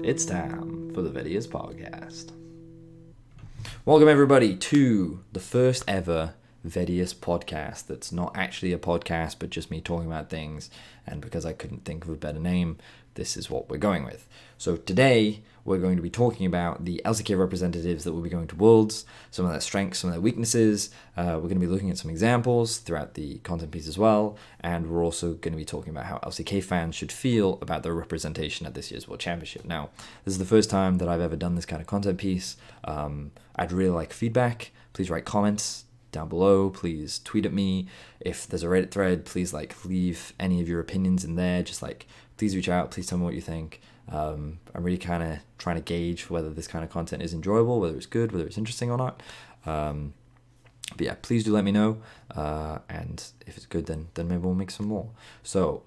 It's time for the Vedius podcast. Welcome everybody to the first ever Vedius podcast that's not actually a podcast but just me talking about things, and because I couldn't think of a better name, this is what we're going with. So today we're going to be talking about the LCK representatives that will be going to Worlds, some of their strengths, some of their weaknesses. We're going to be looking at some examples throughout the content piece as well, and we're also going to be talking about how LCK fans should feel about their representation at this year's World Championship. Now, this is the first time that I've ever done this kind of content piece. I'd really like feedback. Please write comments down below. Please tweet at me. If there's a Reddit thread, please leave any of your opinions in there. Just please reach out. Please tell me what you think. I'm really kind of trying to gauge whether this kind of content is enjoyable, whether it's good, whether it's interesting or not. But yeah, please do let me know. And if it's good, then maybe we'll make some more. So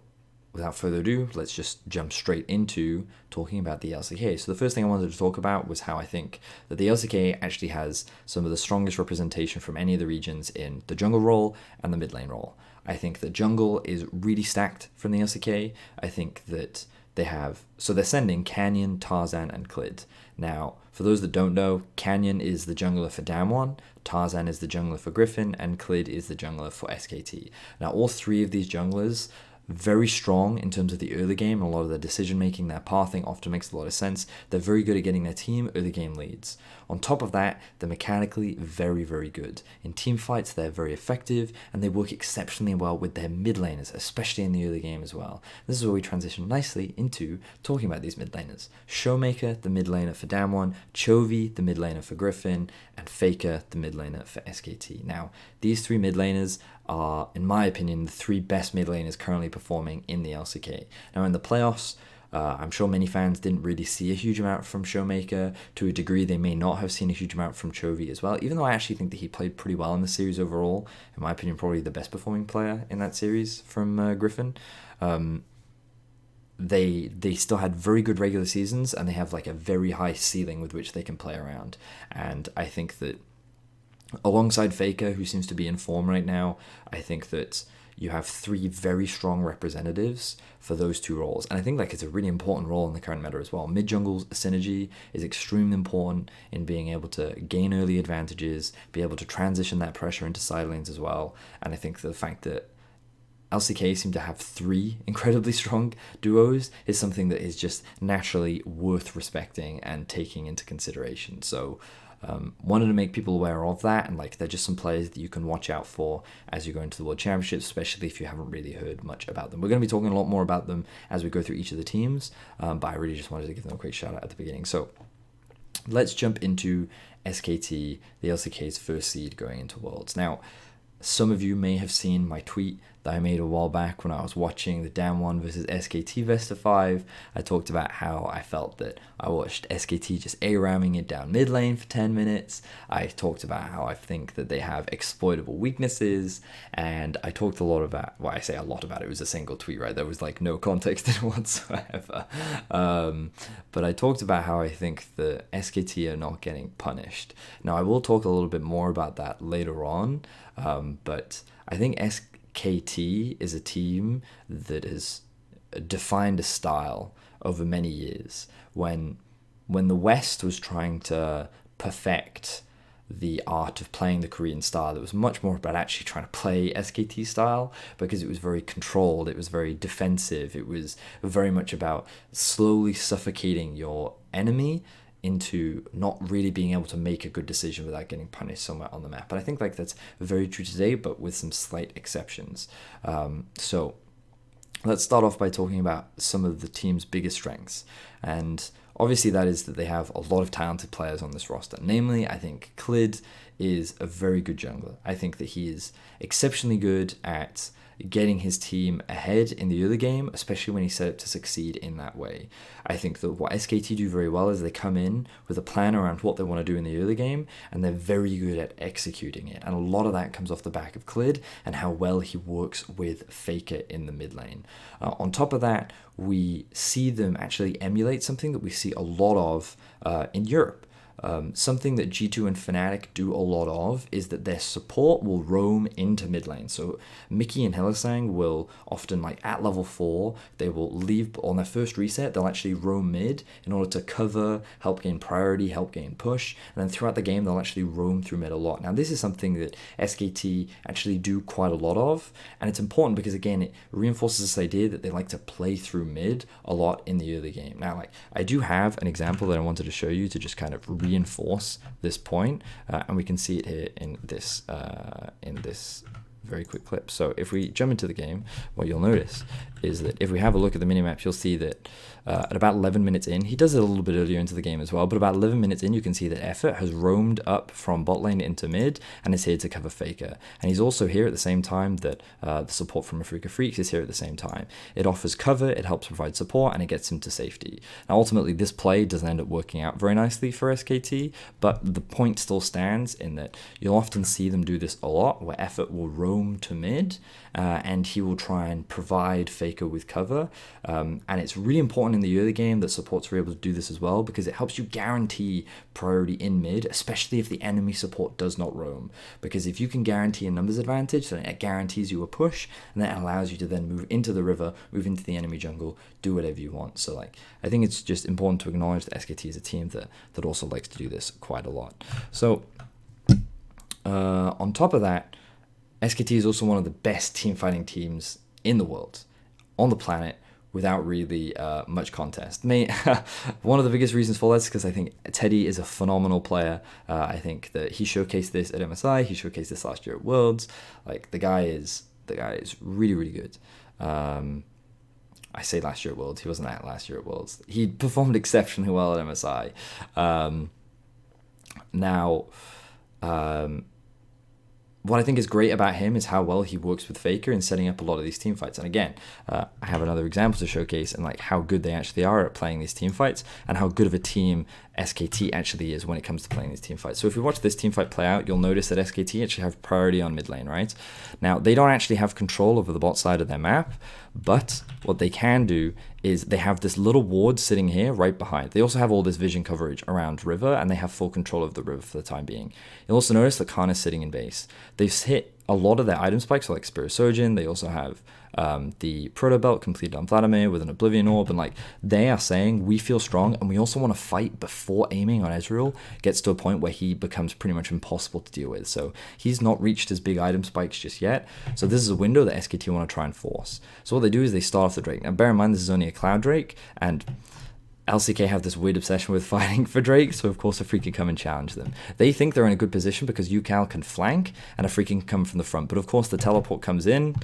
without further ado, let's just jump straight into talking about the LCK. So the first thing I wanted to talk about was how I think that the LCK actually has some of the strongest representation from any of the regions in the jungle role and the mid lane role. I think the jungle is really stacked from the LCK. I think that they're sending Canyon, Tarzan, and Clid. Now, for those that don't know, Canyon is the jungler for Damwon, Tarzan is the jungler for Griffin, and Clid is the jungler for SKT. Now, all three of these junglers very strong in terms of the early game, and a lot of their decision making, their pathing often makes a lot of sense. They're very good at getting their team early game leads. On top of that, they're mechanically very, very good. In team fights, they're very effective, and they work exceptionally well with their mid laners, especially in the early game as well. This is where we transition nicely into talking about these mid laners. Showmaker, the mid laner for Damwon, Chovy, the mid laner for Griffin, and Faker, the mid laner for SKT. Now, these three mid laners are, in my opinion, the three best mid laners currently performing in the LCK. Now, in the playoffs, I'm sure many fans didn't really see a huge amount from Showmaker. To a degree, they may not have seen a huge amount from Chovy as well, even though I actually think that he played pretty well in the series overall. In my opinion, probably the best performing player in that series from Griffin. They still had very good regular seasons, and they have a very high ceiling with which they can play around. And I think that alongside Faker, who seems to be in form right now, I think that you have three very strong representatives for those two roles. And I think it's a really important role in the current meta as well. Mid-jungle's synergy is extremely important in being able to gain early advantages, be able to transition that pressure into side lanes as well. And I think the fact that LCK seem to have three incredibly strong duos is something that is just naturally worth respecting and taking into consideration. So wanted to make people aware of that, and they're just some players that you can watch out for as you go into the World Championships, especially if you haven't really heard much about them. We're going to be talking a lot more about them as we go through each of the teams, but I really just wanted to give them a quick shout out at the beginning. So let's jump into SKT, the LCK's first seed going into Worlds. Now, some of you may have seen my tweet that I made a while back when I was watching the Damwon versus SKT Best of 5. I talked about how I felt that I watched SKT just A-ramming it down mid lane for 10 minutes. I talked about how I think that they have exploitable weaknesses, and I talked a lot about, well, I say a lot about it, was a single tweet, right? There was no context in it whatsoever. But I talked about how I think the SKT are not getting punished. Now, I will talk a little bit more about that later on, but I think SKT is a team that has defined a style over many years. When the West was trying to perfect the art of playing the Korean style, it was much more about actually trying to play SKT style, because it was very controlled, it was very defensive, it was very much about slowly suffocating your enemy into not really being able to make a good decision without getting punished somewhere on the map. And I think that's very true today, but with some slight exceptions. So let's start off by talking about some of the team's biggest strengths. And obviously that is that they have a lot of talented players on this roster. Namely, I think Clid is a very good jungler. I think that he is exceptionally good at getting his team ahead in the early game, especially when he's set up to succeed in that way. I think that what SKT do very well is they come in with a plan around what they want to do in the early game, and they're very good at executing it. And a lot of that comes off the back of Clid and how well he works with Faker in the mid lane. On top of that, we see them actually emulate something that we see a lot of in Europe. something that G2 and Fnatic do a lot of is that their support will roam into mid lane. So Mickey and Hylissang will often, like at level 4, they will leave on their first reset, they'll actually roam mid in order to cover, help gain priority, help gain push, and then throughout the game they'll actually roam through mid a lot. Now this is something that SKT actually do quite a lot of, and it's important because again it reinforces this idea that they like to play through mid a lot in the early game. Now like I do have an example that I wanted to show you to just kind of reinforce this point, and we can see it here in this very quick clip. So if we jump into the game, what you'll notice is that if we have a look at the minimap, you'll see that at about 11 minutes in, he does it a little bit earlier into the game as well, but about 11 minutes in, you can see that Effort has roamed up from bot lane into mid and is here to cover Faker. And he's also here at the same time that the support from Afrika Freaks is here at the same time. It offers cover, it helps provide support, and it gets him to safety. Now ultimately, this play doesn't end up working out very nicely for SKT, but the point still stands in that you'll often see them do this a lot, where Effort will roam to mid, and he will try and provide Faker with cover, and it's really important in the early game that supports are able to do this as well, because it helps you guarantee priority in mid, especially if the enemy support does not roam, because if you can guarantee a numbers advantage, then it guarantees you a push, and that allows you to then move into the river, move into the enemy jungle, do whatever you want. So like I think it's just important to acknowledge that SKT is a team that also likes to do this quite a lot. So on top of that, SKT is also one of the best team fighting teams in the world, on the planet, without really much contest. One of the biggest reasons for that is because I think Teddy is a phenomenal player. I think that he showcased this at MSI, he showcased this last year at Worlds. Like the guy is really, really good. I say last year at Worlds, he wasn't at last year at Worlds. He performed exceptionally well at MSI. What I think is great about him is how well he works with Faker in setting up a lot of these team fights. And again, I have another example to showcase and like how good they actually are at playing these team fights and how good of a team SKT actually is when it comes to playing these team fights. So if we watch this team fight play out, you'll notice that SKT actually have priority on mid lane, right? Now, they don't actually have control over the bot side of their map, but what they can do is they have this little ward sitting here right behind. They also have all this vision coverage around river, and they have full control of the river for the time being. You'll also notice that Khan is sitting in base. They've hit a lot of their item spikes, so like Spirit Surgeon. They also have the Proto Belt completed on Vladimir with an Oblivion Orb, and like they are saying we feel strong and we also want to fight before aiming on Ezreal gets to a point where he becomes pretty much impossible to deal with. So he's not reached his big item spikes just yet. So this is a window that SKT want to try and force. So what they do is they start off the Drake. Now bear in mind this is only a Cloud Drake, and LCK have this weird obsession with fighting for Drake, so of course a freak can come and challenge them. They think they're in a good position because UCal can flank and a freak can come from the front, but of course the teleport comes in,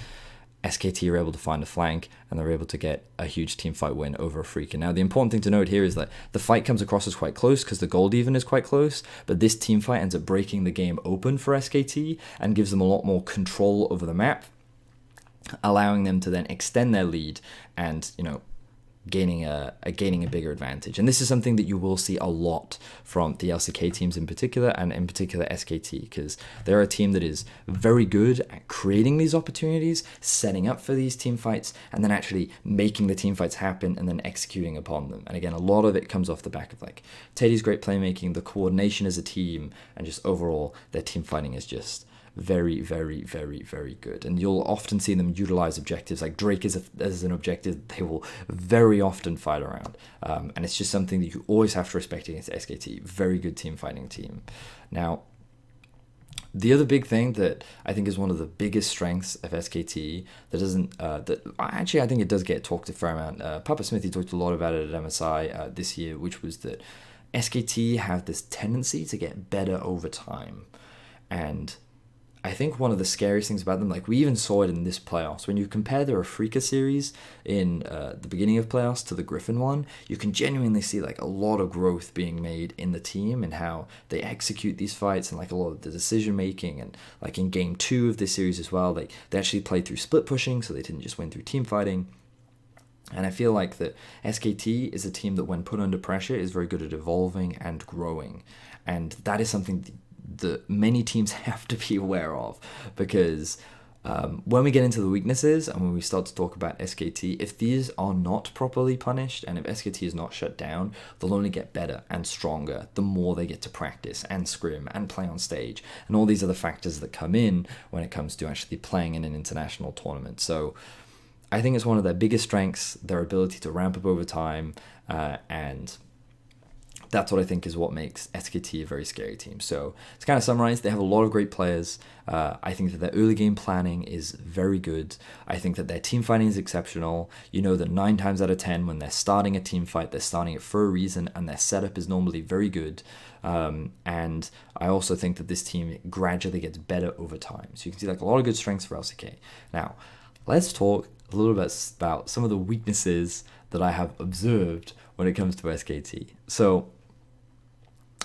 SKT are able to find a flank, and they're able to get a huge team fight win over a freak. And now the important thing to note here is that the fight comes across as quite close because the gold even is quite close, but this team fight ends up breaking the game open for SKT and gives them a lot more control over the map, allowing them to then extend their lead and, you know, gaining a bigger advantage. And this is something that you will see a lot from the LCK teams in particular, and in particular SKT, because they're a team that is very good at creating these opportunities, setting up for these team fights, and then actually making the team fights happen and then executing upon them. And again, a lot of it comes off the back of like Teddy's great playmaking, the coordination as a team, and just overall their team fighting is just very, very, very, very good. And you'll often see them utilize objectives like Drake as an objective. They will very often fight around, and it's just something that you always have to respect against SKT. Very good team fighting team. Now, the other big thing that I think is one of the biggest strengths of SKT that doesn't, that actually I think it does get talked a fair amount. Papa Smithy talked a lot about it at MSI this year, which was that SKT have this tendency to get better over time. And I think one of the scariest things about them, like we even saw it in this playoffs, when you compare their Afrika series in the beginning of playoffs to the Griffin one, you can genuinely see like a lot of growth being made in the team and how they execute these fights and like a lot of the decision making. And like in game 2 of this series as well, like they actually played through split pushing, so they didn't just win through team fighting. And I feel like that SKT is a team that when put under pressure is very good at evolving and growing. And that is something that many teams have to be aware of, because When we get into the weaknesses and when we start to talk about SKT, if these are not properly punished and if SKT is not shut down, they'll only get better and stronger the more they get to practice and scrim and play on stage and all these other factors that come in when it comes to actually playing in an international tournament. So I think it's one of their biggest strengths, their ability to ramp up over time, and that's what I think is what makes SKT a very scary team. So to kind of summarize, they have a lot of great players. I think that their early game planning is very good. I think that their team fighting is exceptional. You know that 9 times out of 10 when they're starting a team fight, they're starting it for a reason, and their setup is normally very good. And I also think that this team gradually gets better over time. So you can see like a lot of good strengths for LCK. Now, let's talk a little bit about some of the weaknesses that I have observed when it comes to SKT. So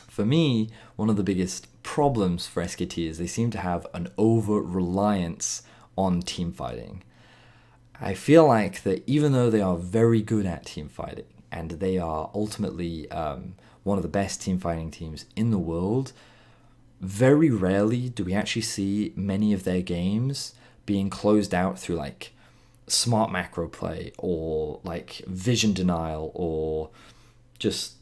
for me, one of the biggest problems for SKT is they seem to have an over-reliance on team fighting. I feel like that even though they are very good at team fighting and they are ultimately one of the best team fighting teams in the world, very rarely do we actually see many of their games being closed out through like smart macro play or like vision denial or just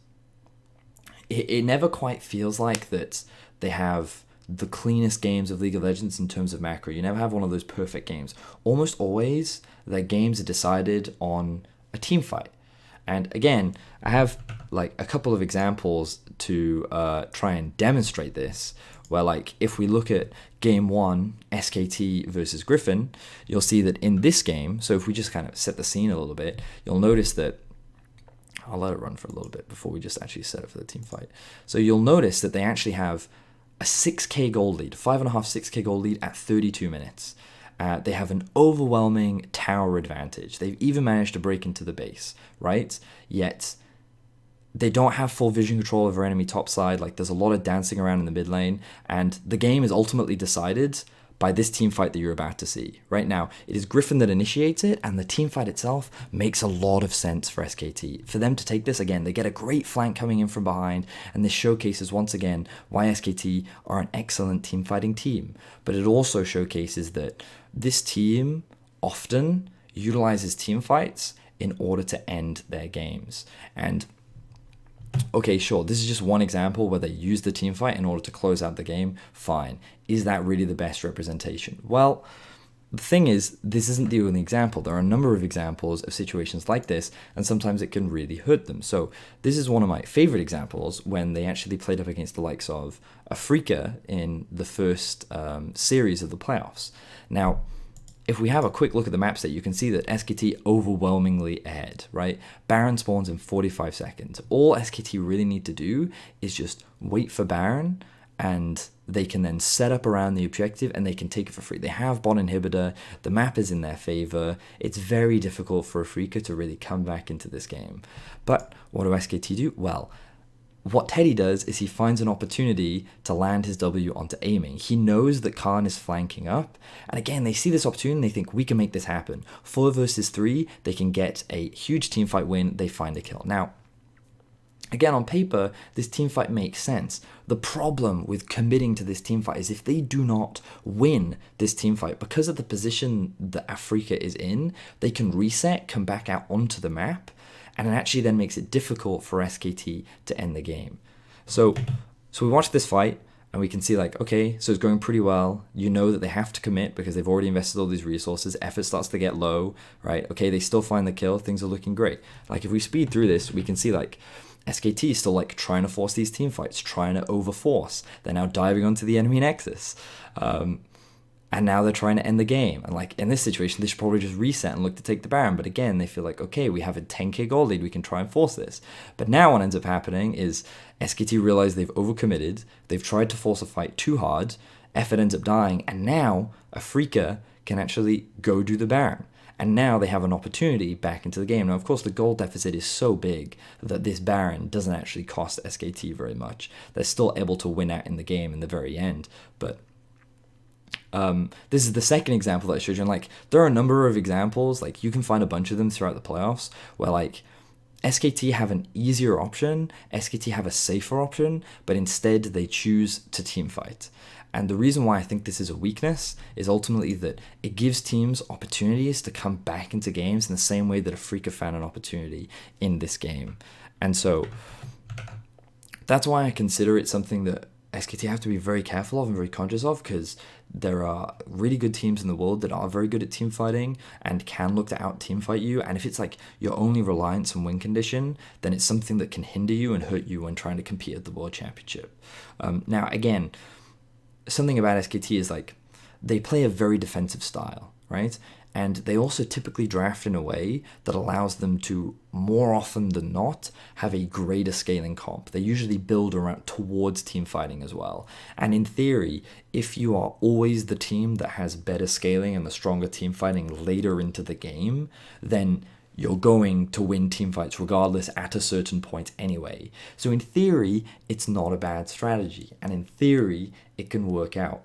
it never quite feels like that they have the cleanest games of League of Legends in terms of macro. You never have one of those perfect games. Almost always their games are decided on a team fight. And again, I have like a couple of examples to try and demonstrate this, where like if we look at game 1, SKT versus Griffin, you'll see that in this game, so if we just kind of set the scene a little bit, you'll notice that I'll let it run for a little bit before we just actually set it for the team fight. So you'll notice that they actually have a 6k gold lead, 5.5, 6k gold lead at 32 minutes. They have an overwhelming tower advantage. They've even managed to break into the base, right? Yet they don't have full vision control over enemy top side. Like there's a lot of dancing around in the mid lane, and the game is ultimately decided by this team fight that you're about to see. Right now, it is Griffin that initiates it, and the team fight itself makes a lot of sense for SKT. For them to take this, again, they get a great flank coming in from behind, and this showcases once again why SKT are an excellent team fighting team. But it also showcases that this team often utilizes team fights in order to end their games. And okay, sure, this is just one example where they use the team fight in order to close out the game. Fine. Is that really the best representation? Well, the thing is, this isn't the only example. There are a number of examples of situations like this, and sometimes it can really hurt them. So this is one of my favorite examples when they actually played up against the likes of Africa in the first series of the playoffs. Now, if we have a quick look at the map state, you can see that SKT overwhelmingly ahead, right? Baron spawns in 45 seconds. All SKT really need to do is just wait for Baron, and they can then set up around the objective and they can take it for free. They have bot inhibitor, the map is in their favor. It's very difficult for Africa to really come back into this game. But what do SKT do? Well, what Teddy does is he finds an opportunity to land his W onto aiming. He knows that Khan is flanking up. And again, they see this opportunity and they think, we can make this happen. 4 versus 3, they can get a huge teamfight win. They find a kill. Now, again, on paper, this teamfight makes sense. The problem with committing to this teamfight is if they do not win this teamfight, because of the position that Africa is in, they can reset, come back out onto the map, and it actually then makes it difficult for SKT to end the game. So we watch this fight, and we can see like, okay, so it's going pretty well. You know that they have to commit because they've already invested all these resources. Effort starts to get low, right? Okay, they still find the kill. Things are looking great. Like if we speed through this, we can see like SKT is still like trying to force these team fights, trying to overforce. They're now diving onto the enemy nexus. And now they're trying to end the game. And like in this situation, they should probably just reset and look to take the Baron. But again, they feel like, okay, we have a 10k gold lead. We can try and force this. But now what ends up happening is SKT realize they've overcommitted. They've tried to force a fight too hard. Effort ends up dying. And now Africa can actually go do the Baron. And now they have an opportunity back into the game. Now, of course, the gold deficit is so big that this Baron doesn't actually cost SKT very much. They're still able to win out in the game in the very end. But this is the second example that I showed you. And like, there are a number of examples, like you can find a bunch of them throughout the playoffs where like SKT have an easier option, SKT have a safer option, but instead they choose to team fight. And the reason why I think this is a weakness is ultimately that it gives teams opportunities to come back into games in the same way that Afrika found an opportunity in this game. And so that's why I consider it something that SKT have to be very careful of and very conscious of, because there are really good teams in the world that are very good at team fighting and can look to out team fight you. And if it's like your only reliance on win condition, then it's something that can hinder you and hurt you when trying to compete at the World Championship. Now, again, something about SKT is like they play a very defensive style, right? And they also typically draft in a way that allows them to, more often than not, have a greater scaling comp. They usually build around towards team fighting as well. And in theory, if you are always the team that has better scaling and the stronger team fighting later into the game, then you're going to win team fights regardless at a certain point anyway. So in theory, it's not a bad strategy. And in theory, it can work out.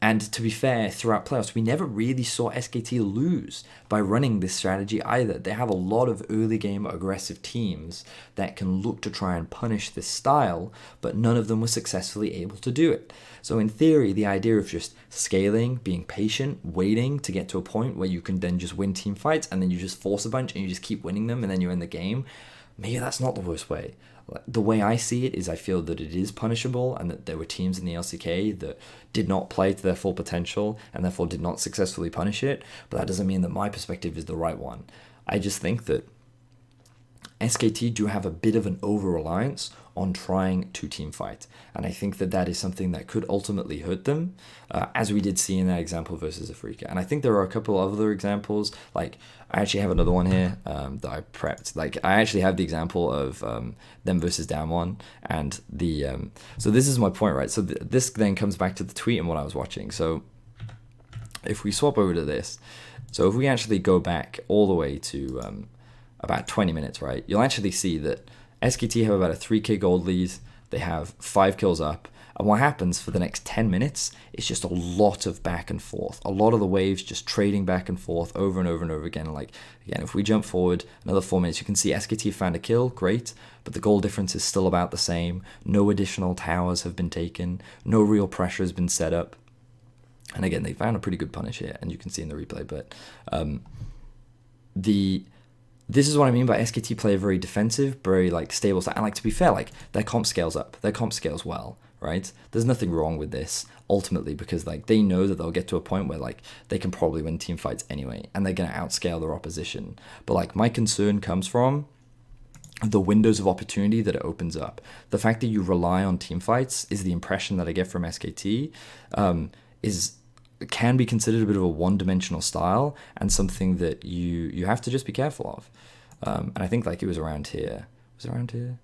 And to be fair, throughout playoffs, we never really saw SKT lose by running this strategy either. They have a lot of early game aggressive teams that can look to try and punish this style, but none of them were successfully able to do it. So in theory, the idea of just scaling, being patient, waiting to get to a point where you can then just win team fights and then you just force a bunch and you just keep winning them and then you end the game, maybe that's not the worst way. The way I see it is I feel that it is punishable and that there were teams in the LCK that did not play to their full potential and therefore did not successfully punish it, but that doesn't mean that my perspective is the right one. I just think that SKT do have a bit of an over-reliance on trying to team fight, and I think that that is something that could ultimately hurt them, as we did see in that example versus Afrika. And I think there are a couple other examples, like I actually have another one here that I prepped. Like I actually have the example of them versus Damwon, and the so this is my point, right? So this then comes back to the tweet and what I was watching. So if we swap over to this, so if we actually go back all the way to about 20 minutes, right, you'll actually see that SKT have about a 3k gold lead. They have 5 kills up. And what happens for the next 10 minutes is just a lot of back and forth. A lot of the waves just trading back and forth over and over and over again. Like, again, if we jump forward another 4 minutes, you can see SKT found a kill, great, but the goal difference is still about the same. No additional towers have been taken. No real pressure has been set up. And again, they found a pretty good punish here, and you can see in the replay, but this is what I mean by SKT play very defensive, very like stable. And like, to be fair, like their comp scales up, their comp scales well, right? There's nothing wrong with this ultimately, because like they know that they'll get to a point where like they can probably win team fights anyway, and they're going to outscale their opposition. But like my concern comes from the windows of opportunity that it opens up. The fact that you rely on team fights is the impression that I get from SKT, can be considered a bit of a one-dimensional style and something that you have to just be careful of. And I think like it was around here. Was it around here?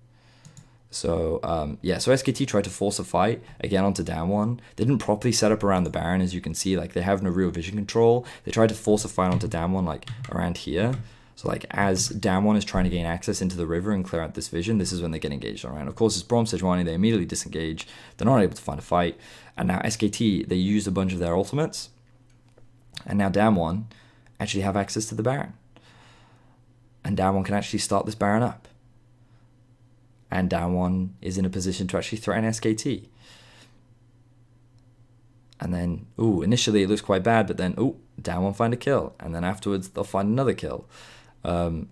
So so SKT tried to force a fight again onto Damwon. They didn't properly set up around the Baron, as you can see. Like they have no real vision control. They tried to force a fight onto Damwon like around here. So like as Damwon is trying to gain access into the river and clear out this vision, this is when they get engaged around. Of course, it's Braum Sejuani, they immediately disengage. They're not able to find a fight. And now SKT, they used a bunch of their ultimates. And now Damwon actually have access to the Baron. And Damwon can actually start this Baron up. And Damwon is in a position to actually threaten SKT. And then, initially it looks quite bad, but then, Damwon find a kill. And then afterwards, they'll find another kill. And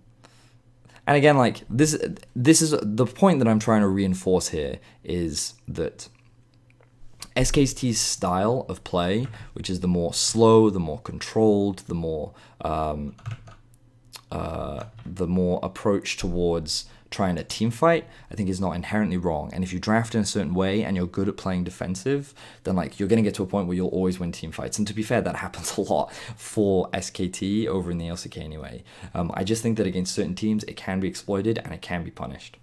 again, like this is the point that I'm trying to reinforce here, is that SKT's style of play, which is the more slow, the more controlled, the more approach towards trying to team fight, I think is not inherently wrong. And if you draft in a certain way and you're good at playing defensive, then like you're going to get to a point where you'll always win team fights. And to be fair, that happens a lot for SKT over in the LCK anyway. I just think that against certain teams, it can be exploited and it can be punished.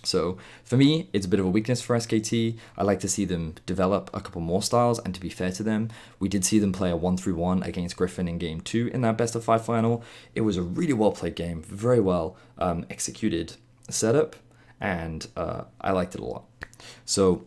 So for me, it's a bit of a weakness for SKT. I like to see them develop a couple more styles, and to be fair to them, we did see them play a 1-3-1 against Griffin in Game 2 in that best of 5 final. It was a really well played game, very well executed setup, and I liked it a lot. So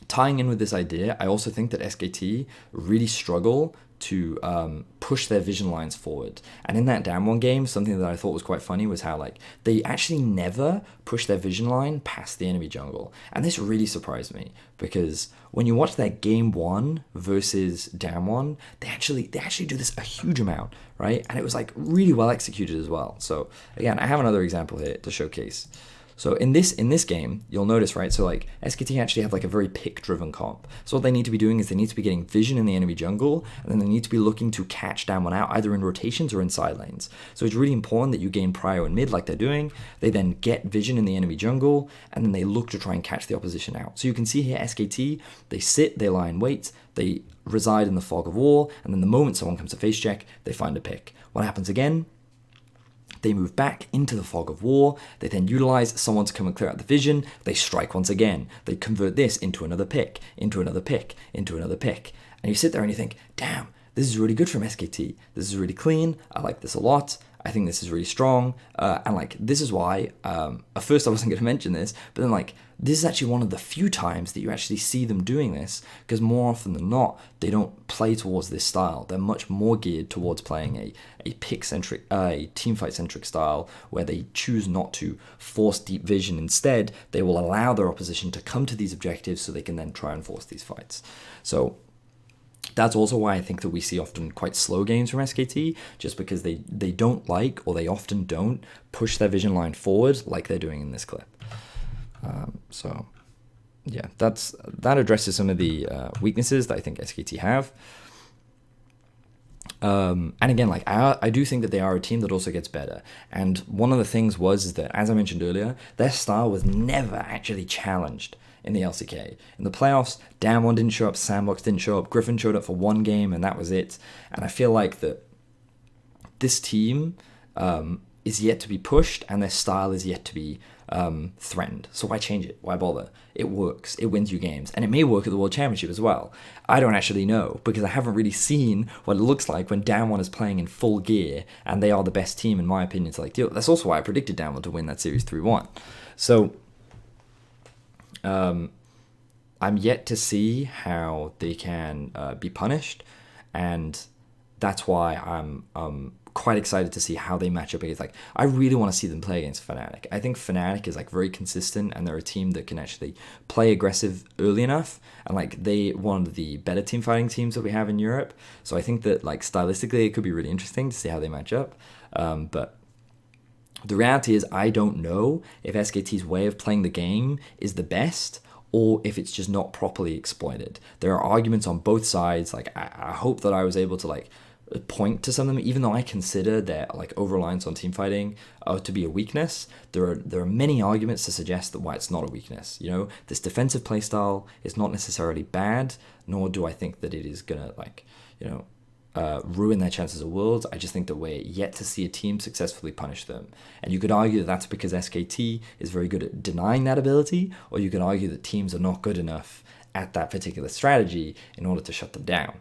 tying in with this idea, I also think that SKT really struggle to push their vision lines forward. And in that Damwon game, something that I thought was quite funny was how like they actually never push their vision line past the enemy jungle. And this really surprised me because when you watch that game 1 versus Damwon, they actually do this a huge amount, right? And it was like really well executed as well. So again, I have another example here to showcase. So in this game, you'll notice, right, so like SKT actually have like a very pick-driven comp. So what they need to be doing is they need to be getting vision in the enemy jungle, and then they need to be looking to catch Damwon out, either in rotations or in side lanes. So it's really important that you gain prio in mid like they're doing. They then get vision in the enemy jungle, and then they look to try and catch the opposition out. So you can see here SKT, they sit, they lie in wait, they reside in the fog of war, and then the moment someone comes to face check, they find a pick. What happens again? They move back into the fog of war. They then utilize someone to come and clear out the vision. They strike once again. They convert this into another pick, into another pick, into another pick. And you sit there and you think, damn, this is really good from SKT. This is really clean. I like this a lot. I think this is really strong. And like, this is why, at first I wasn't going to mention this, but then like, this is actually one of the few times that you actually see them doing this, because more often than not, they don't play towards this style. They're much more geared towards playing a pick-centric, a teamfight-centric style, where they choose not to force deep vision. Instead, they will allow their opposition to come to these objectives so they can then try and force these fights. So that's also why I think that we see often quite slow games from SKT, just because they don't like, or they often don't, push their vision line forward like they're doing in this clip. So yeah, that addresses some of the weaknesses that I think SKT have. And again, like I do think that they are a team that also gets better. And one of the things is that, as I mentioned earlier, their style was never actually challenged in the LCK. In the playoffs, Damwon didn't show up, Sandbox didn't show up, Griffin showed up for one game, and that was it. And I feel like that this team is yet to be pushed, and their style is yet to be threatened. So why change it? Why bother? It works. It wins you games. And it may work at the World Championship as well. I don't actually know, because I haven't really seen what it looks like when Damwon is playing in full gear, and they are the best team, in my opinion, to like deal. That's also why I predicted Damwon to win that series 3-1. So I'm yet to see how they can be punished, and that's why I'm quite excited to see how they match up against, like, I really want to see them play against Fnatic. I think Fnatic is like very consistent, and they're a team that can actually play aggressive early enough, and like they one of the better team fighting teams that we have in Europe. So I think that like stylistically it could be really interesting to see how they match up. But the reality is I don't know if SKT's way of playing the game is the best, or if it's just not properly exploited. There are arguments on both sides. Like I hope that I was able to like point to some of them, even though I consider their like over-reliance on teamfighting to be a weakness. There are many arguments to suggest that why it's not a weakness. You know, this defensive playstyle is not necessarily bad, nor do I think that it is gonna like, you know, ruin their chances of Worlds. I just think that we're yet to see a team successfully punish them. And you could argue that that's because SKT is very good at denying that ability, or you could argue that teams are not good enough at that particular strategy in order to shut them down.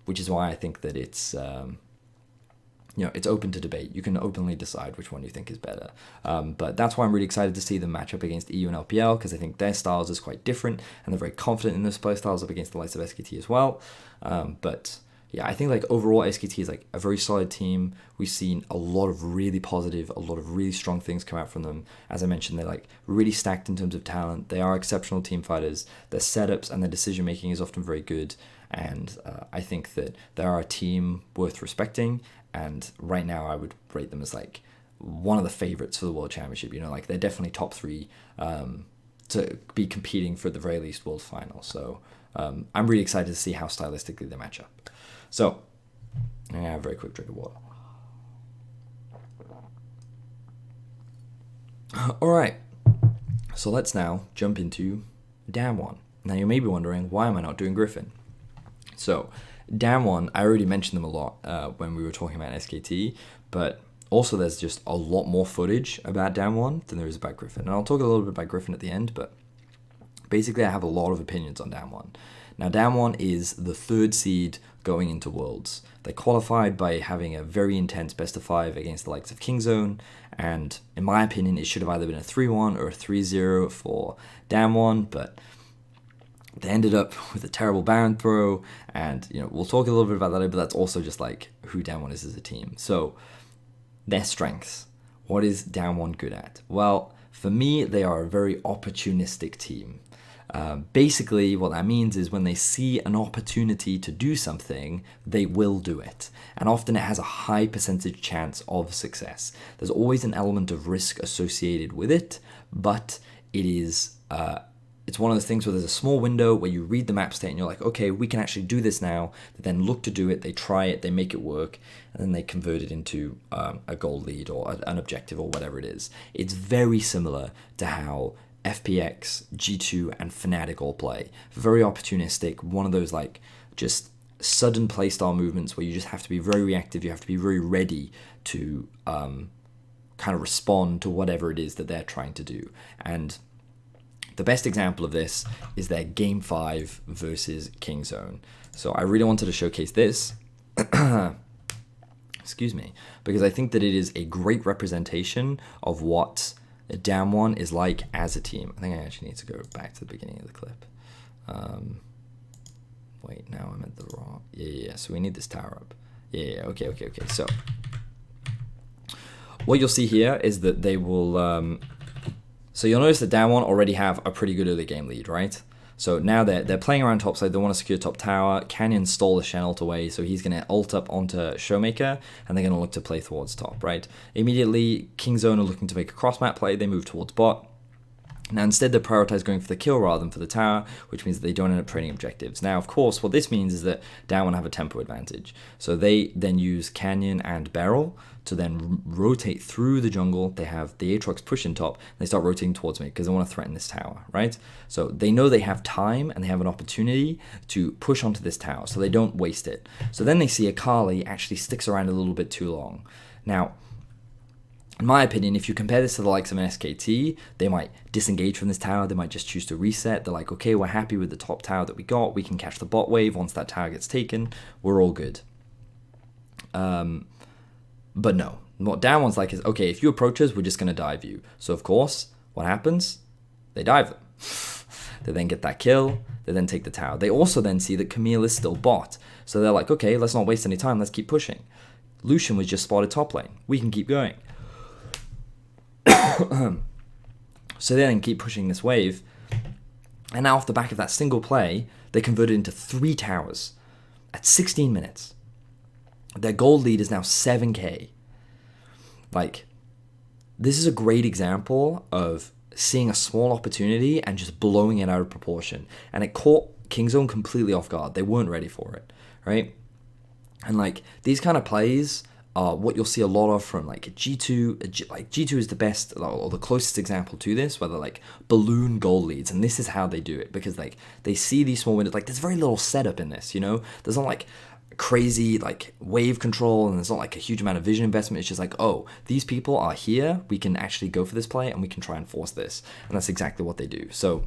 Which is why I think that it's you know, it's open to debate. You can openly decide which one you think is better. But that's why I'm really excited to see them match up against EU and LPL, because I think their styles is quite different, and they're very confident in those play styles up against the likes of SKT as well. But yeah, I think like overall SKT is like a very solid team. We've seen a lot of really positive, a lot of really strong things come out from them. As I mentioned, they're like really stacked in terms of talent. They are exceptional team fighters. Their setups and their decision making is often very good. And I think that they are a team worth respecting. And right now I would rate them as like one of the favorites for the World Championship. You know, like they're definitely top 3 to be competing for the very least World Final. So I'm really excited to see how stylistically they match up. So I'm going to have a very quick drink of water. All right. So let's now jump into Damwon. Now you may be wondering, why am I not doing Griffin? So Damwon, I already mentioned them a lot when we were talking about SKT, but also there's just a lot more footage about Damwon than there is about Griffin. And I'll talk a little bit about Griffin at the end, but basically I have a lot of opinions on Damwon. Now Damwon is the 3rd seed going into Worlds. They qualified by having a very intense best of 5 against the likes of Kingzone, and in my opinion it should have either been a 3-1 or a 3-0 for Damwon, but They ended up with a terrible Baron throw, and we'll talk a little bit about that, but that's also just like who Damwon is as a team. So their strengths. What is Damwon good at? Well, for me, they are a very opportunistic team. Basically, what that means is when they see an opportunity to do something, they will do it. And often it has a high percentage chance of success. There's always an element of risk associated with it, but it is it's one of those things where there's a small window where you read the map state and you're like, okay, we can actually do this now. They then look to do it, they try it, they make it work, and then they convert it into a goal lead or an objective or whatever it is. It's very similar to how FPX, G2, and Fnatic all play. Very opportunistic, one of those like just sudden playstyle movements where you just have to be very reactive, you have to be very ready to kind of respond to whatever it is that they're trying to do. And the best example of this is their Game 5 versus Kingzone. So I really wanted to showcase this, excuse me, because I think that it is a great representation of what Damwon is like as a team. I think I actually need to go back to the beginning of the clip. Wait, now I'm at the wrong... Yeah, so we need this tower up. Yeah, okay. So what you'll see here is that they will... So you'll notice that Damwon already have a pretty good early game lead, right? So now they're playing around top side. They want to secure top tower. Canyon stole the Shen ult away, so he's going to ult up onto Showmaker, and they're going to look to play towards top, right? Immediately, Kingzone are looking to make a cross-map play. They move towards bot. Now, instead, they prioritize going for the kill rather than for the tower, which means that they don't end up trading objectives. Now, of course, what this means is that Damwon have a tempo advantage. So they then use Canyon and Beryl to then rotate through the jungle. They have the Aatrox push in top, and they start rotating towards me because they want to threaten this tower, right? So they know they have time and they have an opportunity to push onto this tower, so they don't waste it. So then they see Akali actually sticks around a little bit too long. Now, in my opinion, if you compare this to the likes of an SKT, they might disengage from this tower, they might just choose to reset. They're like, okay, we're happy with the top tower that we got, we can catch the bot wave once that tower gets taken, we're all good. But no, what Damwon's like is, okay, if you approach us, we're just going to dive you. So of course, what happens? They dive them. They then get that kill, they then take the tower. They also then see that Camille is still bot. So they're like, okay, let's not waste any time, let's keep pushing. Lucian was just spotted top lane, we can keep going. So they then keep pushing this wave, and now off the back of that single play, they converted into 3 towers at 16 minutes. Their gold lead is now 7k. Like, this is a great example of seeing a small opportunity and just blowing it out of proportion. And it caught Kingzone completely off guard. They weren't ready for it, right? And like, these kind of plays are what you'll see a lot of from like G2. Like G2 is the best or the closest example to this, where they're like balloon goal leads, and this is how they do it, because like they see these small windows. Like, there's very little setup in this, you know. There's not like crazy like wave control, and there's not like a huge amount of vision investment. It's just like, oh, these people are here, we can actually go for this play and we can try and force this, and that's exactly what they do. So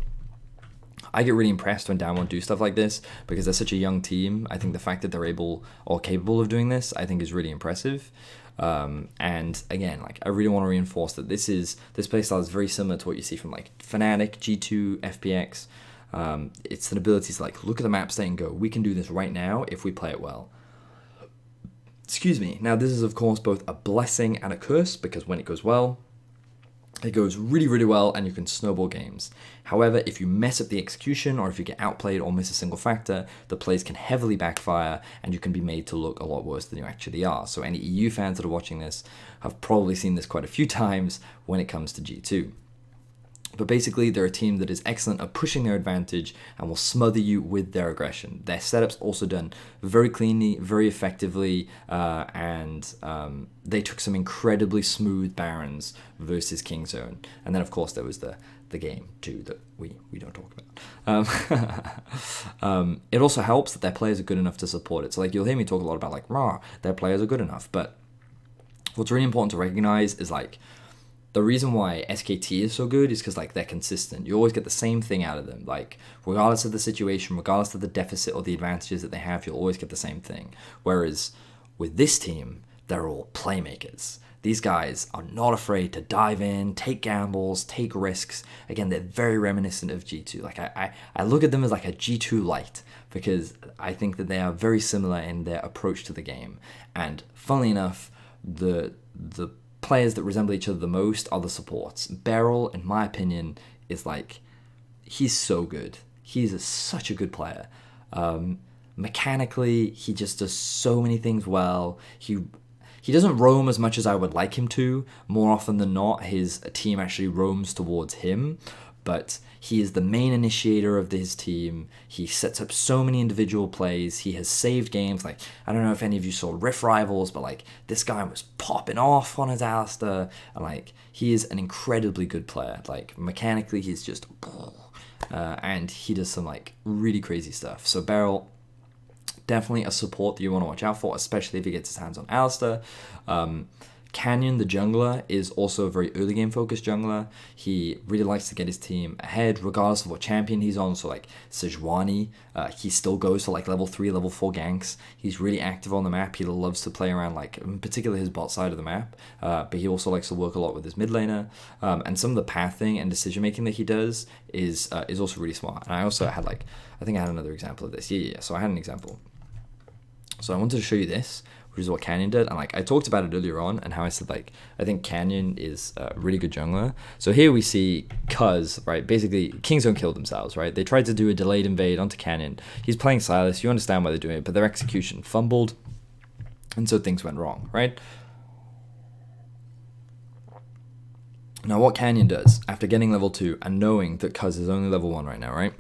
I get really impressed when Damwon do stuff like this, because they're such a young team. I think the fact that they're able or capable of doing this, I think, is really impressive. And again, like, I really want to reinforce that this playstyle is very similar to what you see from like Fnatic, G2, FPX. It's an ability to like look at the map state and go, we can do this right now if we play it well. Excuse me. Now, this is of course both a blessing and a curse, because when it goes well, it goes really, really well and you can snowball games. However, if you mess up the execution, or if you get outplayed or miss a single factor, the plays can heavily backfire and you can be made to look a lot worse than you actually are. So any EU fans that are watching this have probably seen this quite a few times when it comes to G2. But basically, they're a team that is excellent at pushing their advantage and will smother you with their aggression. Their setup's also done very cleanly, very effectively, and they took some incredibly smooth Barons versus Kingzone. And then, of course, there was the game, too, that we don't talk about. It also helps that their players are good enough to support it. So, like, you'll hear me talk a lot about, like, their players are good enough. But what's really important to recognize is, like, the reason why SKT is so good is because, like, they're consistent. You always get the same thing out of them. Like, regardless of the situation, regardless of the deficit or the advantages that they have, you'll always get the same thing. Whereas with this team, they're all playmakers. These guys are not afraid to dive in, take gambles, take risks. Again, they're very reminiscent of G2. Like I look at them as like a G2 light, because I think that they are very similar in their approach to the game. And funnily enough, the players that resemble each other the most are the supports. Beryl, in my opinion, is like, he's so good. He's such a good player. Mechanically, he just does so many things well. He doesn't roam as much as I would like him to. More often than not, his team actually roams towards him, but he is the main initiator of his team. He sets up so many individual plays. He has saved games. Like, I don't know if any of you saw Rift Rivals, but like, this guy was popping off on his Alistair, and like, he is an incredibly good player. Like, mechanically, he's just, and he does some like really crazy stuff. So Beryl, definitely a support that you want to watch out for, especially if he gets his hands on Alistair. Canyon, the jungler, is also a very early game focused jungler. He really likes to get his team ahead, regardless of what champion he's on. So like Sejuani, he still goes for like level 3, level 4 ganks. He's really active on the map. He loves to play around, like, in particular his bot side of the map. But he also likes to work a lot with his mid laner. And some of the pathing and decision making that he does is also really smart. And I also had like, I think I had another example of this. Yeah. So I had an example. So I wanted to show you this, which is what Canyon did. And like, I talked about it earlier on, and how I said, like, I think Canyon is a really good jungler. So here we see Cuz, right? Basically, Kingzone killed themselves, right? They tried to do a delayed invade onto Canyon. He's playing Silas. You understand why they're doing it, but their execution fumbled, and so things went wrong, right? Now, what Canyon does, after getting level 2 and knowing that Cuz is only level 1 right now, right,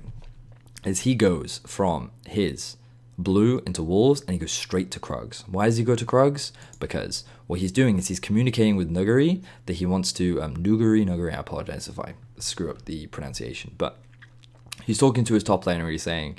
is he goes from his blue into wolves, and he goes straight to Krugs. Why does he go to Krugs? Because what he's doing is he's communicating with Nuguri that he wants to Nuguri, I apologize if I screw up the pronunciation, but he's talking to his top laner. He's saying,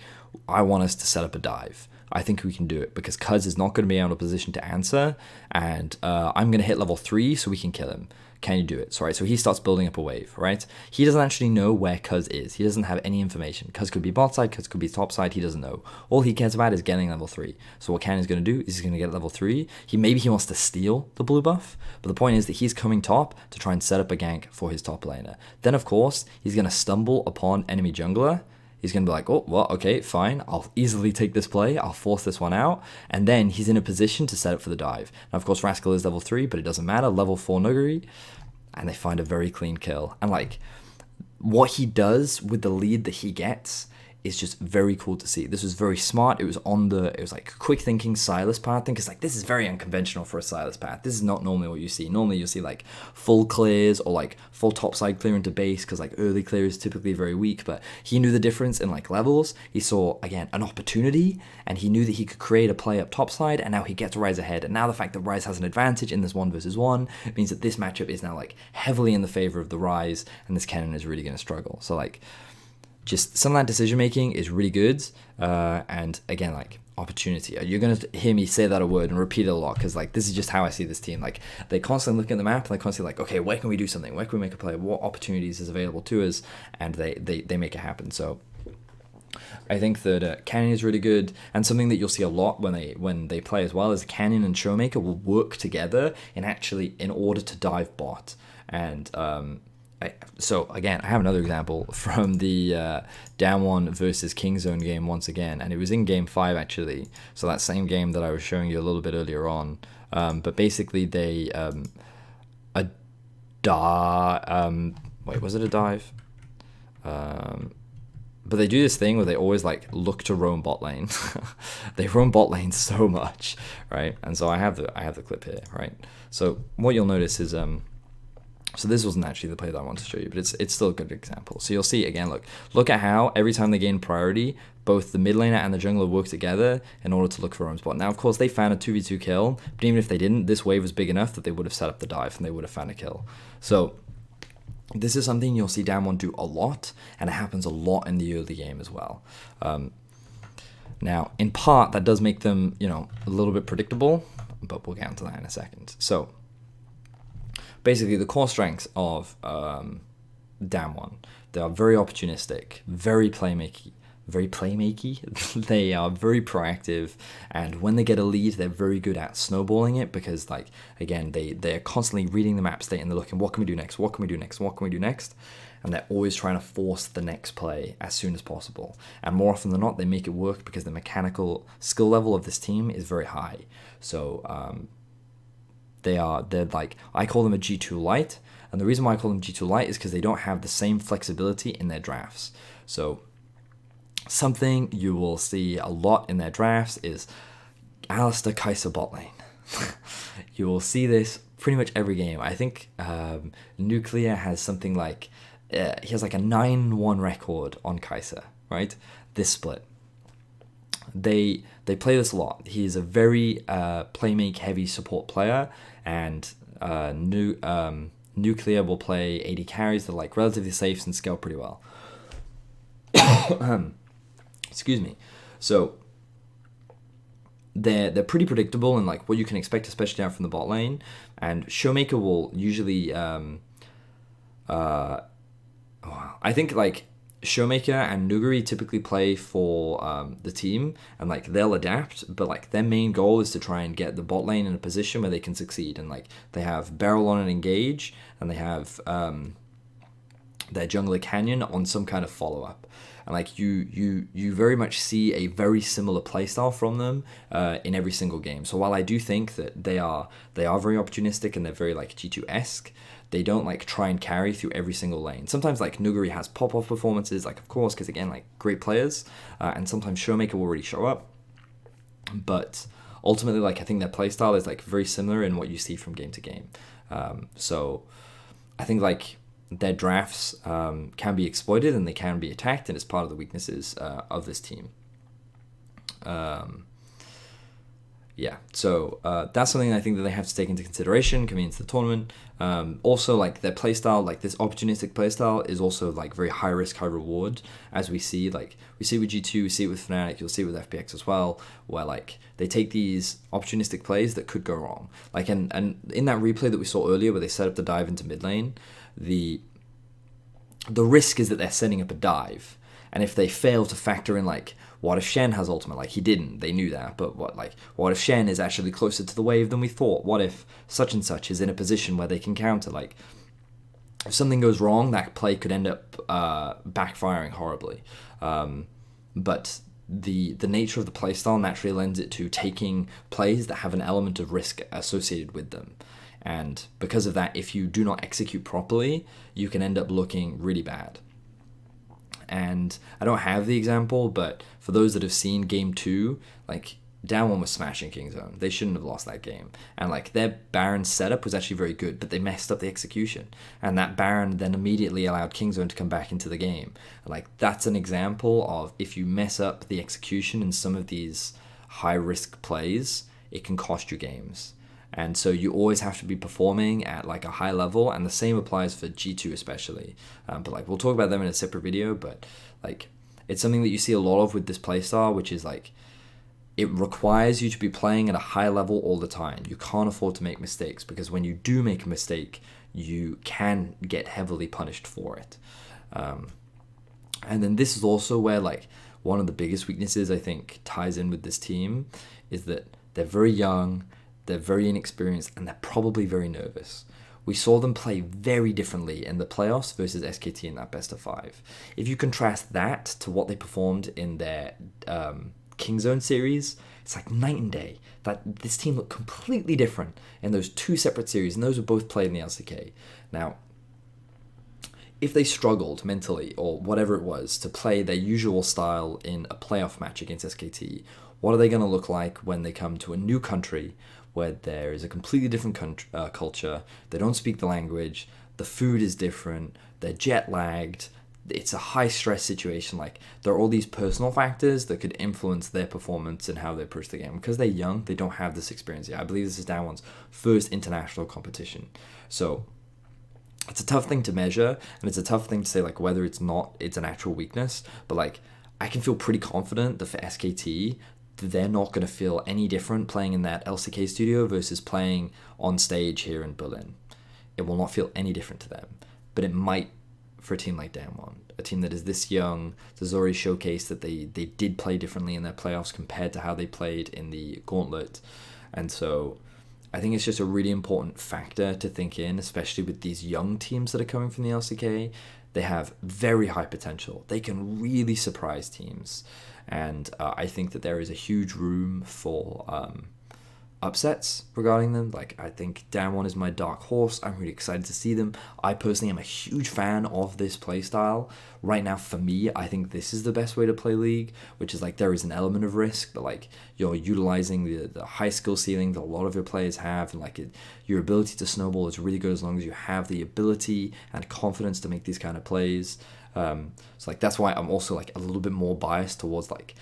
I want us to set up a dive. I think we can do it, because Cuz is not going to be in a position to answer, and I'm going to hit level 3 so we can kill him. Can you do it? So, right, so he starts building up a wave, right? He doesn't actually know where Cuz is. He doesn't have any information. Cuz could be bot side, Cuz could be top side, he doesn't know. All he cares about is getting level 3. So what Cannon's going to do is he's going to get level 3. Maybe he wants to steal the blue buff, but the point is that he's coming top to try and set up a gank for his top laner. Then, of course, he's going to stumble upon enemy jungler. He's going to be like, oh, well, okay, fine. I'll easily take this play. I'll force this one out. And then he's in a position to set up for the dive. Now, of course, Rascal is level 3, but it doesn't matter. Level 4 Nuguri. And they find a very clean kill. And like, what he does with the lead that he gets is just very cool to see. This was very smart. It was like quick thinking Silas path thing, because like, this is very unconventional for a Silas path. This is not normally what you see. Normally you'll see like full clears or like full topside clear into base, because like early clear is typically very weak, but he knew the difference in like levels. He saw, again, an opportunity, and he knew that he could create a play up topside, and now he gets Ryze ahead. And now the fact that Ryze has an advantage in this 1v1 means that this matchup is now like heavily in the favor of the Ryze, and this Kennen is really going to struggle. So like, just some of that decision making is really good, and again, like, opportunity. You're gonna hear me say that a word and repeat it a lot, because like, this is just how I see this team. Like, they constantly look at the map and they constantly like, okay, where can we do something? Where can we make a play? What opportunities is available to us? And they make it happen. So I think that Canyon is really good, and something that you'll see a lot when they play as well is Canyon and Showmaker will work together in order to dive bot. And so again, I have another example from the down 1 versus Kingzone game once again, and it was in game 5 actually. So that same game that I was showing you a little bit earlier on. But basically they wait, was it a dive? But they do this thing where they always like look to roam bot lane. They roam bot lane so much, right? And so I have the clip here, right? So what you'll notice is so this wasn't actually the play that I wanted to show you, but it's still a good example. So you'll see, again, look at how every time they gain priority, both the mid laner and the jungler work together in order to look for roam spot. Now, of course, they found a 2v2 kill, but even if they didn't, this wave was big enough that they would have set up the dive and they would have found a kill. So this is something you'll see down 1 do a lot, and it happens a lot in the early game as well. Now, in part, that does make them, a little bit predictable, but we'll get into that in a second. So basically, the core strengths of down 1, they are very opportunistic, very playmaking, very playmakey. They are very proactive, and when they get a lead, they're very good at snowballing it because, like, again, they're constantly reading the map state and they're looking, what can we do next? What can we do next? What can we do next? And they're always trying to force the next play as soon as possible. And more often than not, they make it work because the mechanical skill level of this team is very high. So they're like, I call them a G2 light, and the reason why I call them G2 light is because they don't have the same flexibility in their drafts. So something you will see a lot in their drafts is Alistair Kai'Sa bot lane. You will see this pretty much every game. I think Nuclear has something like, he has like a 9-1 record on Kai'Sa, right? This split. They play this a lot. He is a very playmake heavy support player, and Nuclear will play AD carries that are like relatively safe and scale pretty well. Excuse me. So they're pretty predictable in like what you can expect, especially down from the bot lane. And Showmaker will usually I think like Showmaker and Nuguri typically play for the team, and like they'll adapt, but like their main goal is to try and get the bot lane in a position where they can succeed. And like they have Barrel on and Engage, and they have their jungler Canyon on some kind of follow-up. And like you very much see a very similar playstyle from them in every single game. So while I do think that they are very opportunistic and they're very like G2-esque, they don't like try and carry through every single lane. Sometimes like Nuguri has pop-off performances, like of course, because again, like great players, and sometimes Showmaker will already show up. But ultimately, like I think their playstyle is like very similar in what you see from game to game. So I think like their drafts can be exploited and they can be attacked, and it's part of the weaknesses of this team. So that's something I think that they have to take into consideration coming into the tournament. Also, like their playstyle, like this opportunistic playstyle, is also like very high risk, high reward, as we see with G2, we see it with Fnatic, you'll see it with FPX as well, where like they take these opportunistic plays that could go wrong. Like and in that replay that we saw earlier, where they set up the dive into mid lane, the risk is that they're setting up a dive, and if they fail to factor in like, what if Shen has ultimate? Like he didn't, they knew that, but what if Shen is actually closer to the wave than we thought? What if such and such is in a position where they can counter? Like if something goes wrong, that play could end up backfiring horribly. But the nature of the playstyle naturally lends it to taking plays that have an element of risk associated with them. And because of that, if you do not execute properly, you can end up looking really bad. And I don't have the example, but for those that have seen game 2, like Down 1 was smashing Kingzone. They shouldn't have lost that game. And like their Baron setup was actually very good, but they messed up the execution. And that Baron then immediately allowed Kingzone to come back into the game. And like that's an example of, if you mess up the execution in some of these high risk plays, it can cost you games. And so you always have to be performing at like a high level, and the same applies for G2 especially. But like we'll talk about them in a separate video, but like it's something that you see a lot of with this playstyle, which is like it requires you to be playing at a high level all the time. You can't afford to make mistakes, because when you do make a mistake, you can get heavily punished for it. And then this is also where like one of the biggest weaknesses I think ties in with this team is that they're very young, they're very inexperienced, and they're probably very nervous. We saw them play very differently in the playoffs versus SKT in that best of 5. If you contrast that to what they performed in their Kingzone series, it's like night and day. That this team looked completely different in those 2 separate series, and those were both played in the LCK. Now, if they struggled mentally or whatever it was to play their usual style in a playoff match against SKT, what are they going to look like when they come to a new country where there is a completely different culture, they don't speak the language, the food is different, they're jet lagged, it's a high stress situation. Like there are all these personal factors that could influence their performance and how they approach the game. Because they're young, they don't have this experience yet. I believe this is Down One's first international competition. So it's a tough thing to measure, and it's a tough thing to say like whether it's an actual weakness. But like I can feel pretty confident that for SKT, they're not going to feel any different playing in that LCK studio versus playing on stage here in Berlin. It will not feel any different to them, but it might for a team like Damwon, a team that is this young. There's already showcased that they did play differently in their playoffs compared to how they played in the Gauntlet. And so I think it's just a really important factor to think in, especially with these young teams that are coming from the LCK. They have very high potential. They can really surprise teams. And I think that there is a huge room for upsets regarding them. Like, I think Damwon is my dark horse. I'm really excited to see them. I personally am a huge fan of this playstyle. Right now, for me, I think this is the best way to play League, which is like there is an element of risk, but like you're utilizing the high skill ceiling that a lot of your players have, and like your ability to snowball is really good as long as you have the ability and confidence to make these kind of plays. So like that's why I'm also like a little bit more biased towards like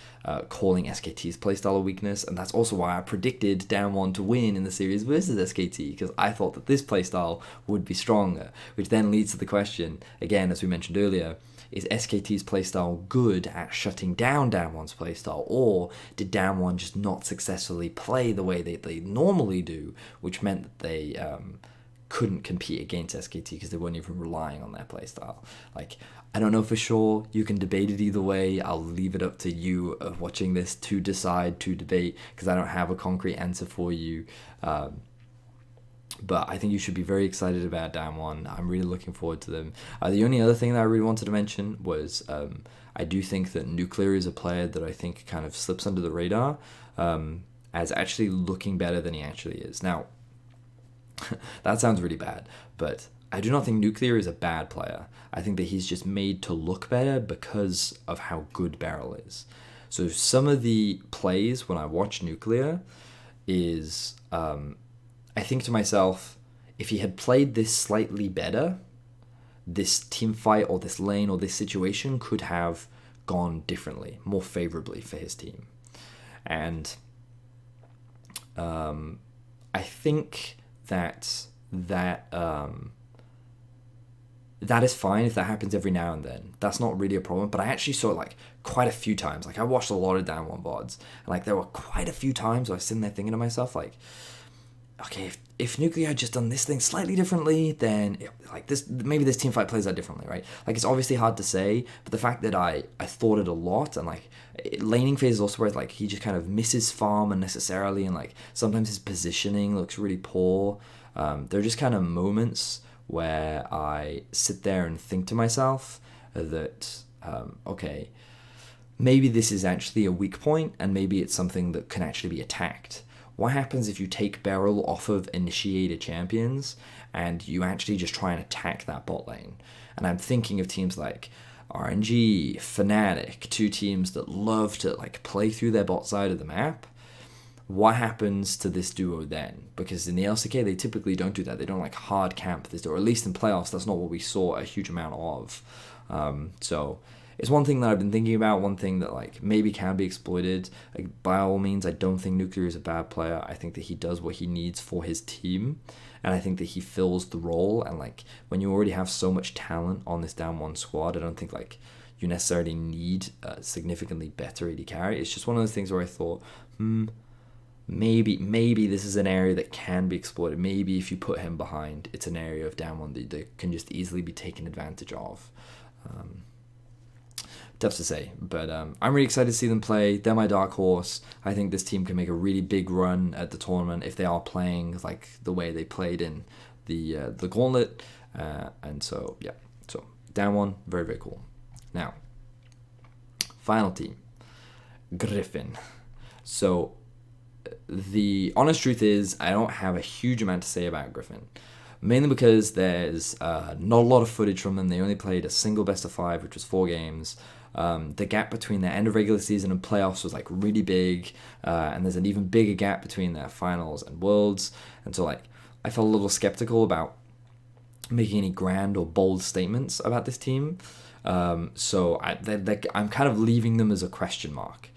calling SKT's playstyle a weakness, and that's also why I predicted Damwon to win in the series versus SKT, because I thought that this playstyle would be stronger, which then leads to the question again, as we mentioned earlier, is SKT's playstyle good at shutting down Damwon's playstyle, or did Damwon just not successfully play the way they normally do, which meant that they couldn't compete against SKT because they weren't even relying on their playstyle? Like, I don't know for sure. You can debate it either way. I'll leave it up to you watching this to decide, to debate, because I don't have a concrete answer for you. But I think you should be very excited about Damwon. I'm really looking forward to them. The only other thing that I really wanted to mention was I do think that Nuclear is a player that I think kind of slips under the radar as actually looking better than he actually is. Now, that sounds really bad, but I do not think Nuclear is a bad player. I think that he's just made to look better because of how good Beryl is. So some of the plays when I watch Nuclear is, I think to myself, if he had played this slightly better, this team fight or this lane or this situation could have gone differently, more favorably for his team. And I think that is fine if that happens every now and then. That's not really a problem. But I actually saw it like quite a few times. Like I watched a lot of Damwon VODs, and like there were quite a few times where I was sitting there thinking to myself, like, okay, if Nuclear had just done this thing slightly differently, then like this, maybe this team fight plays out differently, right? Like it's obviously hard to say, but the fact that I thought it a lot, and like laning phase is also where like he just kind of misses farm unnecessarily, and like sometimes his positioning looks really poor. There are just kind of moments where I sit there and think to myself that, okay, maybe this is actually a weak point, and maybe it's something that can actually be attacked. What happens if you take Beryl off of initiated champions and you actually just try and attack that bot lane? And I'm thinking of teams like RNG, Fnatic, two teams that love to like play through their bot side of the map. What happens to this duo then? Because in the LCK, they typically don't do that. They don't like hard camp this duo, or at least in playoffs, that's not what we saw a huge amount of. So it's one thing that I've been thinking about, one thing that like maybe can be exploited. Like, by all means, I don't think Nuclear is a bad player. I think that he does what he needs for his team, and I think that he fills the role. And like when you already have so much talent on this Damwon squad, I don't think like you necessarily need a significantly better AD carry. It's just one of those things where I thought, maybe this is an area that can be exploited. Maybe if you put him behind, it's an area of Damwon that can just easily be taken advantage of. Tough to say, but I'm really excited to see them play. They're my dark horse. I think this team can make a really big run at the tournament if they are playing like the way they played in the Gauntlet. And so yeah, so Damwon, very, very cool. Now, final team, Griffin. So the honest truth is I don't have a huge amount to say about Griffin, mainly because there's not a lot of footage from them. They only played a single best of 5, which was 4 games. The gap between their end of regular season and playoffs was like really big, and there's an even bigger gap between their finals and worlds. And so like I felt a little skeptical about making any grand or bold statements about this team. So I'm kind of leaving them as a question mark.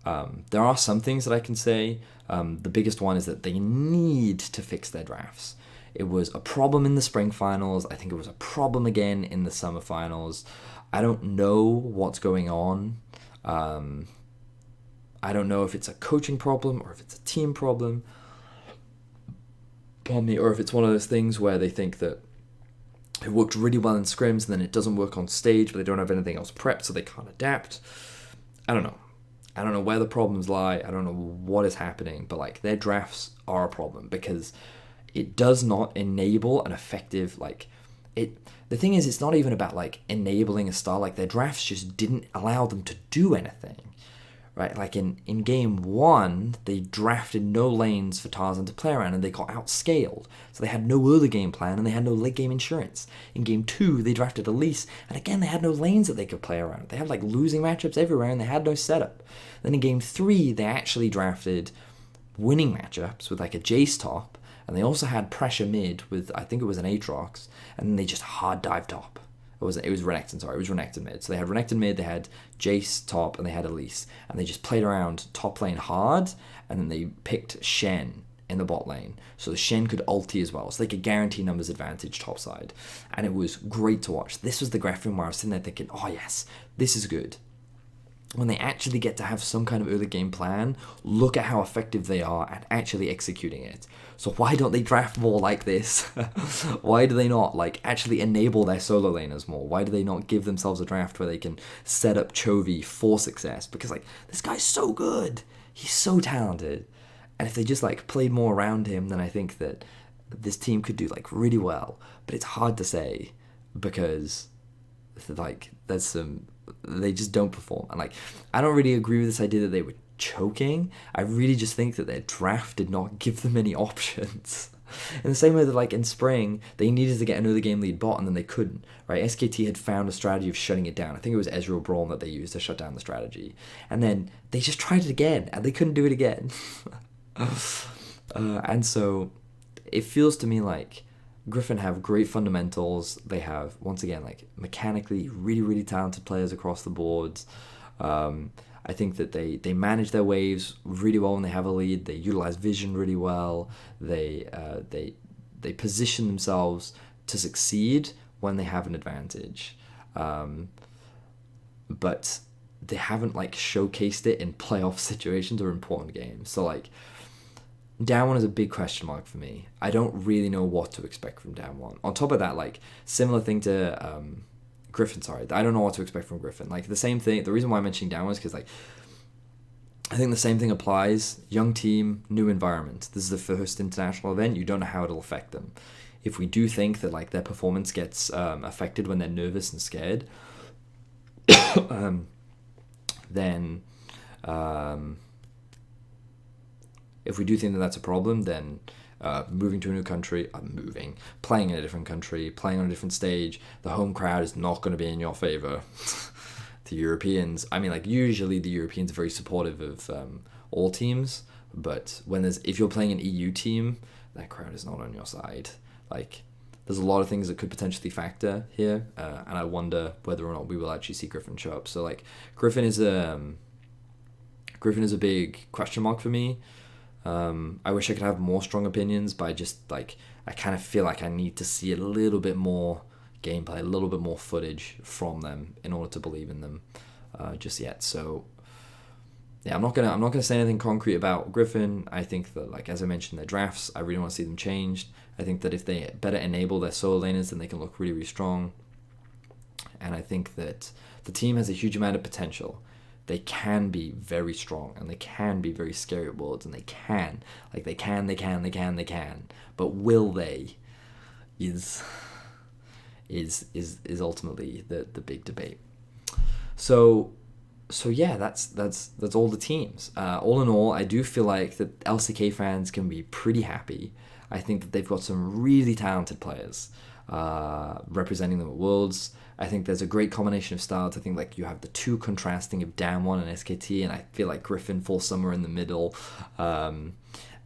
There are some things that I can say. The biggest one is that they need to fix their drafts. It was a problem in the spring finals. I think it was a problem again in the summer finals. I don't know what's going on. I don't know if it's a coaching problem or if it's a team problem. Pardon me, or if it's one of those things where they think that It worked really well in scrims, and then it doesn't work on stage, but they don't have anything else prepped, so they can't adapt. I don't know. I don't know where the problems lie. I don't know what is happening, but like their drafts are a problem because it does not enable an effective it. The thing is, it's not even about like enabling a style. Like their drafts just didn't allow them to do anything, right? Like in game one, they drafted no lanes for Tarzan to play around, and they got outscaled. So they had no early game plan, and they had no late game insurance. In game two, they drafted Elise, and again, they had no lanes that they could play around. They had like losing matchups everywhere, and they had no setup. Then in game three, they actually drafted winning matchups with like a Jace top, and they also had pressure mid with, I think it was an Aatrox, and then they just hard dive top. It was Renekton, sorry, it was Renekton mid. So they had Renekton mid, they had Jace top, and they had Elise. And they just played around top lane hard, and then they picked Shen in the bot lane. So the Shen could ulti as well, so they could guarantee numbers advantage topside. And it was great to watch. This was the Griffin where I was sitting there thinking, oh yes, this is good. When they actually get to have some kind of early game plan, look at how effective they are at actually executing it. So why don't they draft more like this? Why do they not like actually enable their solo laners more? Why do they not give themselves a draft where they can set up Chovy for success? Because like this guy's so good. He's so talented. And if they just like played more around him, then I think that this team could do like really well. But it's hard to say because like they just don't perform. And like I don't really agree with this idea that they were choking. I really just think that their draft did not give them any options. In the same way that like in spring they needed to get an early game lead bot and then they couldn't, right? SKT had found a strategy of shutting it down. I think it was Ezreal Brawl that they used to shut down the strategy, and then they just tried it again and they couldn't do it again. And so it feels to me like Griffin have great fundamentals. They have, once again, like mechanically really, really talented players across the boards. I think that they manage their waves really well when they have a lead. They utilize vision really well. They position themselves to succeed when they have an advantage. But they haven't like showcased it in playoff situations or important games. So like Down 1 is a big question mark for me. I don't really know what to expect from Down 1. On top of that, like, similar thing to Griffin, sorry. I don't know what to expect from Griffin. Like, the same thing, the reason why I'm mentioning Down 1 is because, like, I think the same thing applies. Young team, new environment. This is the first international event. You don't know how it'll affect them. If we do think that, like, their performance gets affected when they're nervous and scared, then... if we do think that that's a problem, then moving to a new country, playing in a different country, playing on a different stage, the home crowd is not going to be in your favor. The Europeans, I mean, like, usually the Europeans are very supportive of all teams, but if you're playing an EU team, that crowd is not on your side. Like, there's a lot of things that could potentially factor here, and I wonder whether or not we will actually see Griffin show up. So, like, Griffin is a big question mark for me. I wish I could have more strong opinions, but I kind of feel like I need to see a little bit more gameplay, a little bit more footage from them in order to believe in them just yet. So yeah, I'm not gonna say anything concrete about Griffin. I think that, like, as I mentioned, their drafts, I really want to see them changed. I think that if they better enable their solo laners, then they can look really, really strong. And I think that the team has a huge amount of potential. They can be very strong, and they can be very scary at Worlds, and they can. But will they is ultimately the big debate. So yeah, that's all the teams. All in all, I do feel like that LCK fans can be pretty happy. I think that they've got some really talented players representing them at Worlds. I think there's a great combination of styles. I think, like, you have the two contrasting of Down 1 and SKT, and I feel like Griffin falls somewhere in the middle. And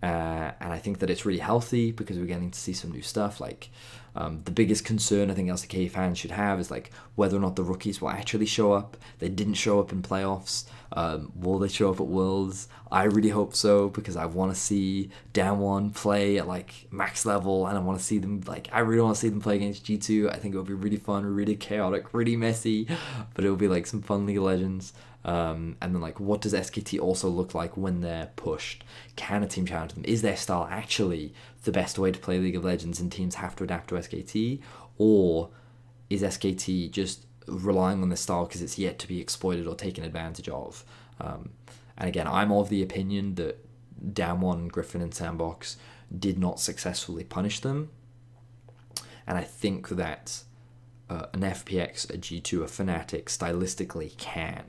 I think that it's really healthy because we're getting to see some new stuff. Like, the biggest concern I think LCK fans should have is, like, whether or not the rookies will actually show up. They didn't show up in playoffs. Will they show up at Worlds? I really hope so, because I want to see Down 1 play at, like, max level, and I want to see them, like, I really want to see them play against G2. I think it'll be really fun, really chaotic, really messy, but it'll be, like, some fun League of Legends. And then, like, what does SKT also look like when they're pushed? Can a team challenge them? Is their style actually the best way to play League of Legends and teams have to adapt to SKT, or is SKT just relying on this style because it's yet to be exploited or taken advantage of? And again, I'm of the opinion that Damwon, Griffin, and Sandbox did not successfully punish them. And I think that an FPX, a G2, a Fnatic stylistically can.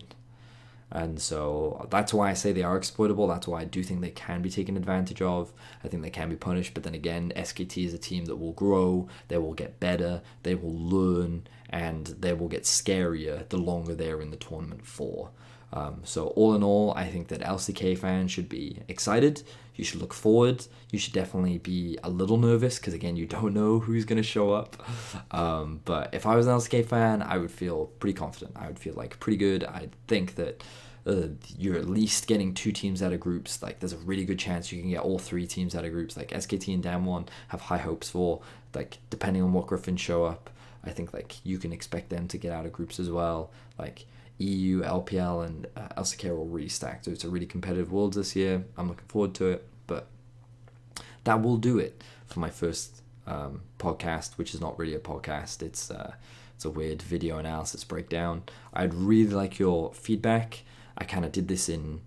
And so that's why I say they are exploitable. That's why I do think they can be taken advantage of. I think they can be punished. But then again, SKT is a team that will grow, they will get better, they will learn, and they will get scarier the longer they're in the tournament for. So all in all, I think that LCK fans should be excited. You should look forward. You should definitely be a little nervous because, again, you don't know who's going to show up. But if I was an LCK fan, I would feel pretty confident. I would feel like pretty good. I think that you're at least getting 2 teams out of groups. Like, there's a really good chance you can get all 3 teams out of groups. Like, SKT and Damwon have high hopes for. Like, depending on what Griffins show up, I think, like, you can expect them to get out of groups as well. Like, EU, LPL, and LCK are all really stacked. So it's a really competitive Worlds this year. I'm looking forward to it. But that will do it for my first podcast, which is not really a podcast. It's a weird video analysis breakdown. I'd really like your feedback. I kind of did this in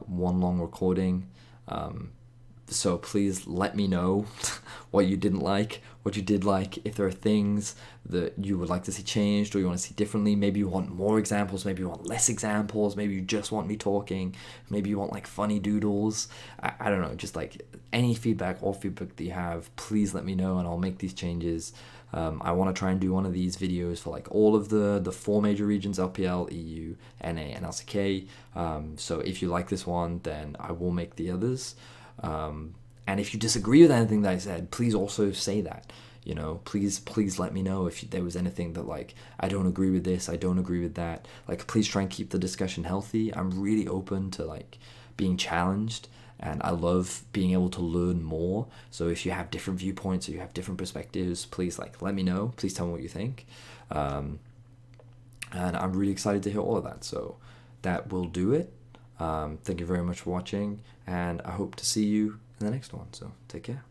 one long recording. So please let me know what you didn't like, what you did like, if there are things that you would like to see changed or you want to see differently. Maybe you want more examples, maybe you want less examples, maybe you just want me talking, maybe you want like funny doodles. I don't know, just like any feedback or feedback that you have, please let me know and I'll make these changes. I want to try and do one of these videos for like all of the 4 major regions, LPL, EU, NA, and LCK. So if you like this one, then I will make the others. And if you disagree with anything that I said, please also say that. You know, please let me know if there was anything that, like, I don't agree with this, I don't agree with that. Like, please try and keep the discussion healthy. I'm really open to, like, being challenged, and I love being able to learn more. So if you have different viewpoints or you have different perspectives, please, like, let me know. Please tell me what you think. And I'm really excited to hear all of that. So that will do it. Thank you very much for watching, and I hope to see you in the next one. So take care.